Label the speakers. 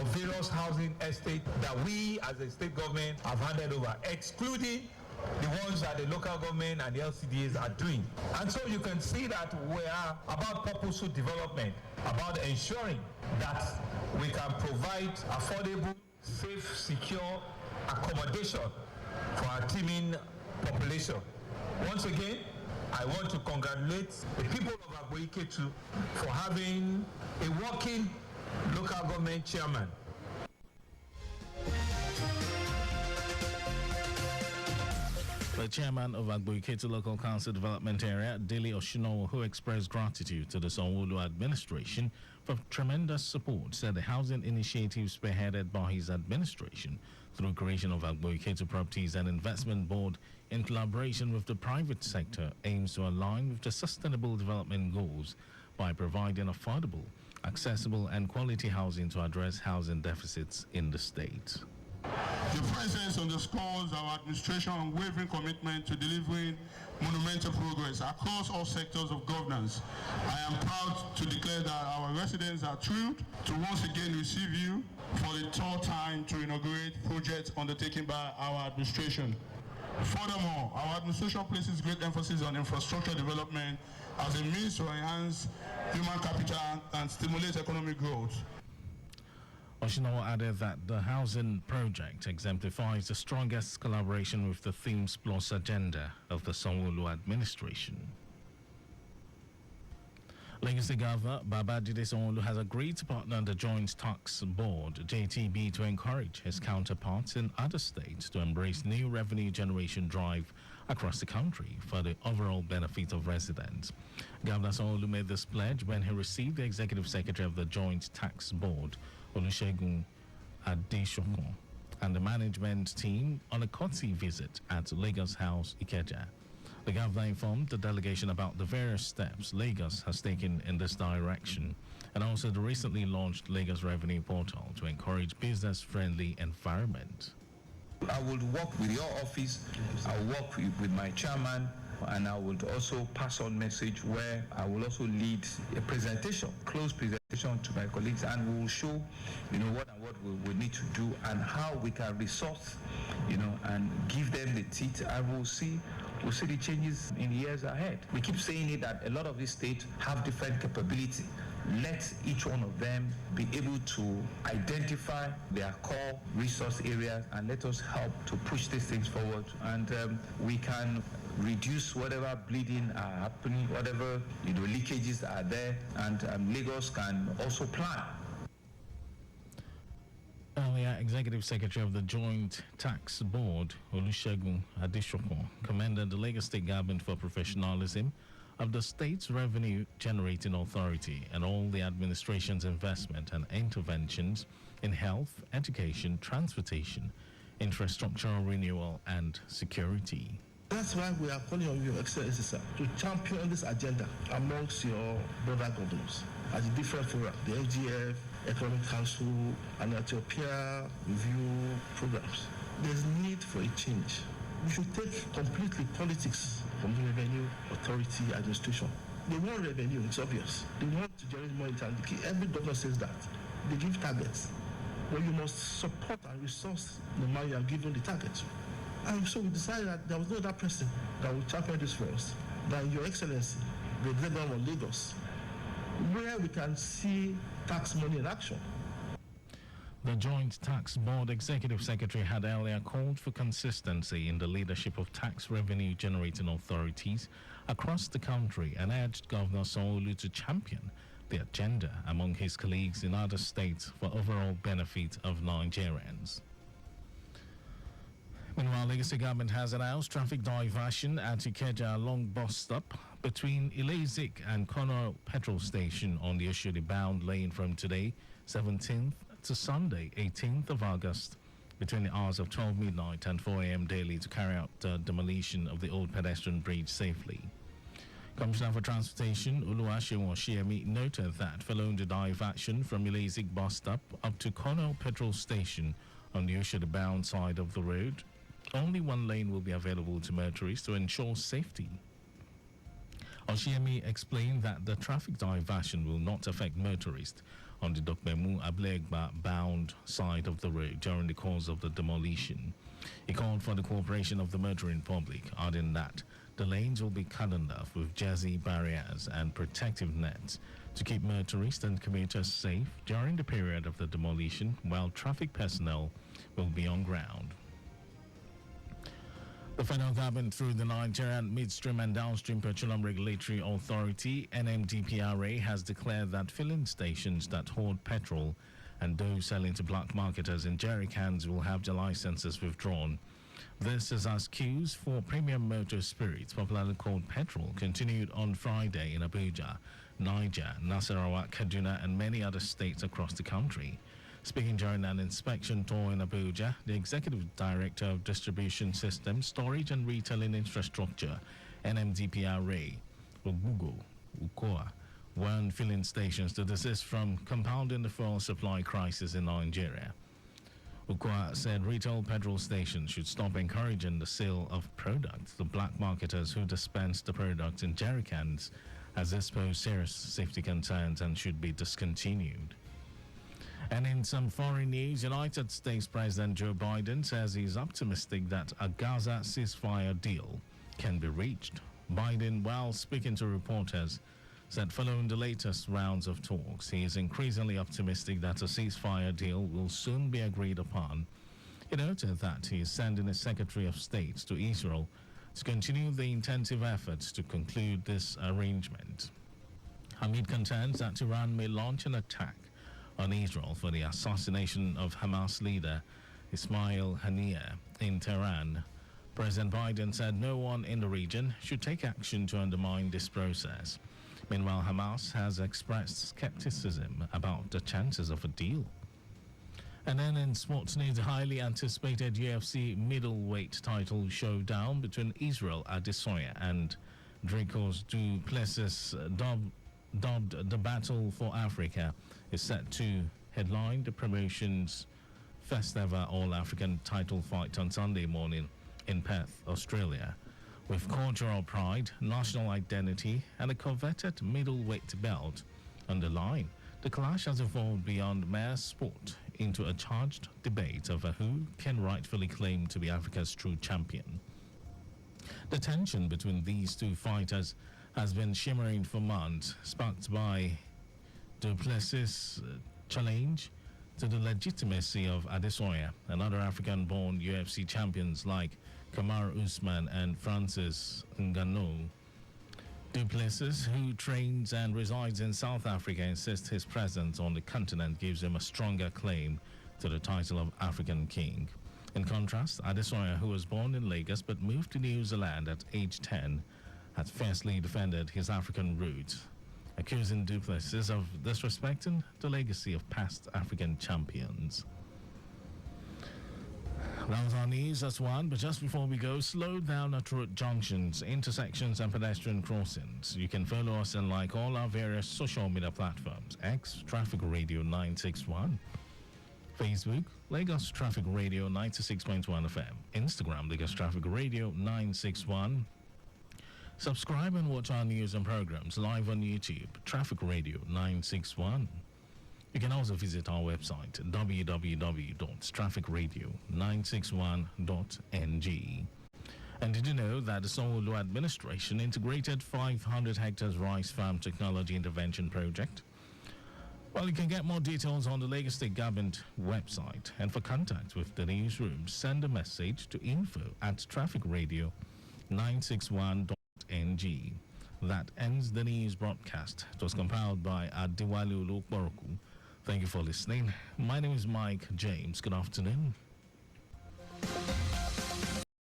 Speaker 1: of various housing estates that we as a state government have handed over, excluding the ones that the local government and the LCDAs are doing. And so you can see that we are about purposeful development, about ensuring that we can provide affordable, safe, secure accommodation for our teeming population. Once again, I want to congratulate the people of Agboiketu for having a working local government chairman.
Speaker 2: The chairman of Agboiketu Local Council Development Area, Dele Oshinowo, who expressed gratitude to the Sanwo-Olu administration for tremendous support, said the housing initiative spearheaded by his administration through creation of Agboiketu Properties and Investment Board in collaboration with the private sector aims to align with the sustainable development goals by providing affordable, accessible and quality housing to address housing deficits in the state.
Speaker 3: The presence underscores our administration's unwavering commitment to delivering monumental progress across all sectors of governance. I am proud to declare that our residents are thrilled to once again receive you for the third time to inaugurate projects undertaken by our administration. Furthermore, our administration places great emphasis on infrastructure development as a means to enhance human capital and stimulate economic growth.
Speaker 2: Oshinowo added that the housing project exemplifies the strongest collaboration with the Themes Plus agenda of the Sanwo-Olu administration. Lagos State Governor Babajide Sanwo-Olu has agreed to partner the Joint Tax Board (JTB) to encourage his counterparts in other states to embrace new revenue generation drive across the country for the overall benefit of residents. Governor Sanwo-Olu made this pledge when he received the Executive Secretary of the Joint Tax Board, Olusegun Adesokun, and the management team on a courtesy visit at Lagos House, Ikeja. The governor informed the delegation about the various steps Lagos has taken in this direction and also the recently launched Lagos Revenue Portal to encourage business-friendly environment.
Speaker 1: I will work with your office, I will work with my chairman, and I will also pass on message where I will also lead a presentation, close presentation to my colleagues, and we will show, what we need to do and how we can resource, and give them the teeth, and we'll see the changes in years ahead. We keep saying it that a lot of these states have different capability. Let each one of them be able to identify their core resource areas and let us help to push these things forward, and we can reduce whatever bleeding are happening, whatever leakages are there, and Lagos can also plan.
Speaker 2: Earlier, Executive Secretary of the Joint Tax Board, Olusegun Adesokun, commended the Lagos State government for professionalism of the state's revenue generating authority and all the administration's investment and interventions in health, education, transportation, infrastructural renewal, and security.
Speaker 4: That's why we are calling on you, Excellency, sir, to champion this agenda amongst your brother governors at the different fora, the FGF, Economic Council, and at your peer review programs. There's need for a change. We should take completely politics from the Revenue Authority administration. They want revenue, it's obvious. They want to generate more income. Every governor says that. They give targets. Well, you must support and resource the man you are given the target to. And so we decided that there was no other person that would champion this for us than Your Excellency, the Governor of Lagos, where we can see tax money in action.
Speaker 2: The Joint Tax Board Executive Secretary had earlier called for consistency in the leadership of tax revenue generating authorities across the country and urged Governor Sanwo-Olu to champion the agenda among his colleagues in other states for overall benefit of Nigerians. Meanwhile, Lagos State government has announced traffic diversion at Ikeja along bus stop between Ile-Izik and Kono petrol station on the Oshodi-bound lane from today, 17th to Sunday, 18th of August, between the hours of 12 midnight and 4 a.m. daily to carry out the demolition of the old pedestrian bridge safely. Commissioner for Transportation, Oluwaseun Oshiemi, noted that following the diversion from Ile-Izik bus stop up to Kono petrol station on the Oshodi-bound side of the road, only one lane will be available to motorists to ensure safety. Oshiemi explained that the traffic diversion will not affect motorists on the Dokmemu Ablegba bound side of the road during the course of the demolition. He called for the cooperation of the motoring public, adding that the lanes will be cordoned off with jersey barriers and protective nets to keep motorists and commuters safe during the period of the demolition, while traffic personnel will be on ground. The federal government, through the Nigerian Midstream and Downstream Petroleum Regulatory Authority (NMDPRA), has declared that filling stations that hold petrol and those selling to black marketers in jerry cans will have their licenses withdrawn. This is as queues for premium motor spirits, popularly called petrol, continued on Friday in Abuja, Niger, Nasarawa, Kaduna, and many other states across the country. Speaking during an inspection tour in Abuja, the Executive Director of Distribution Systems, Storage and Retailing Infrastructure, NMDPRA, Ogugo Ukoa, warned filling stations to desist from compounding the fuel supply crisis in Nigeria. Ukoa said retail petrol stations should stop encouraging the sale of products to black marketers who dispense the products in jerry cans, as this pose serious safety concerns and should be discontinued. And in some foreign news, United States President Joe Biden says he's optimistic that a Gaza ceasefire deal can be reached. Biden, while speaking to reporters, said following the latest rounds of talks, he is increasingly optimistic that a ceasefire deal will soon be agreed upon. He noted that he is sending a Secretary of State to Israel to continue the intensive efforts to conclude this arrangement. Amid concerns that Iran may launch an attack on Israel for the assassination of Hamas leader Ismail Haniyeh in Tehran, President Biden said no one in the region should take action to undermine this process. Meanwhile, Hamas has expressed skepticism about the chances of a deal. And then in sports news, the highly anticipated UFC middleweight title showdown between Israel Adesanya and Dricos du Plessis, dubbed the Battle for Africa, is set to headline the promotion's first ever All-African title fight on Sunday morning in Perth, Australia. With cultural pride, national identity, and a coveted middleweight belt on the line, the clash has evolved beyond mere sport into a charged debate over who can rightfully claim to be Africa's true champion. The tension between these two fighters has been shimmering for months, sparked by du Plessis' challenge to the legitimacy of Adesanya and other African-born UFC champions like Kamaru Usman and Francis Ngannou. Du Plessis, who trains and resides in South Africa, insists his presence on the continent gives him a stronger claim to the title of African King. In contrast, Adesanya, who was born in Lagos but moved to New Zealand at age 10, had fiercely defended his African roots, accusing du Plessis of disrespecting the legacy of past African champions. That was our news, that's one. But just before we go, slow down at road junctions, intersections, and pedestrian crossings. You can follow us and like all our various social media platforms. X, Traffic Radio 961. Facebook, Lagos Traffic Radio 96.1 FM. Instagram, Lagos Traffic Radio 961. Subscribe and watch our news and programs live on YouTube, Traffic Radio 961. You can also visit our website, www.trafficradio961.ng. And did you know that the Sanwo-Olu administration integrated 500 hectares rice farm technology intervention project? Well, you can get more details on the Lagos State Government website. And for contact with the newsroom, send a message to info@trafficradio961.ng. That ends the news broadcast. It was compiled by Adewale Olukboroku. Thank you for listening. My name is Mike James. Good afternoon.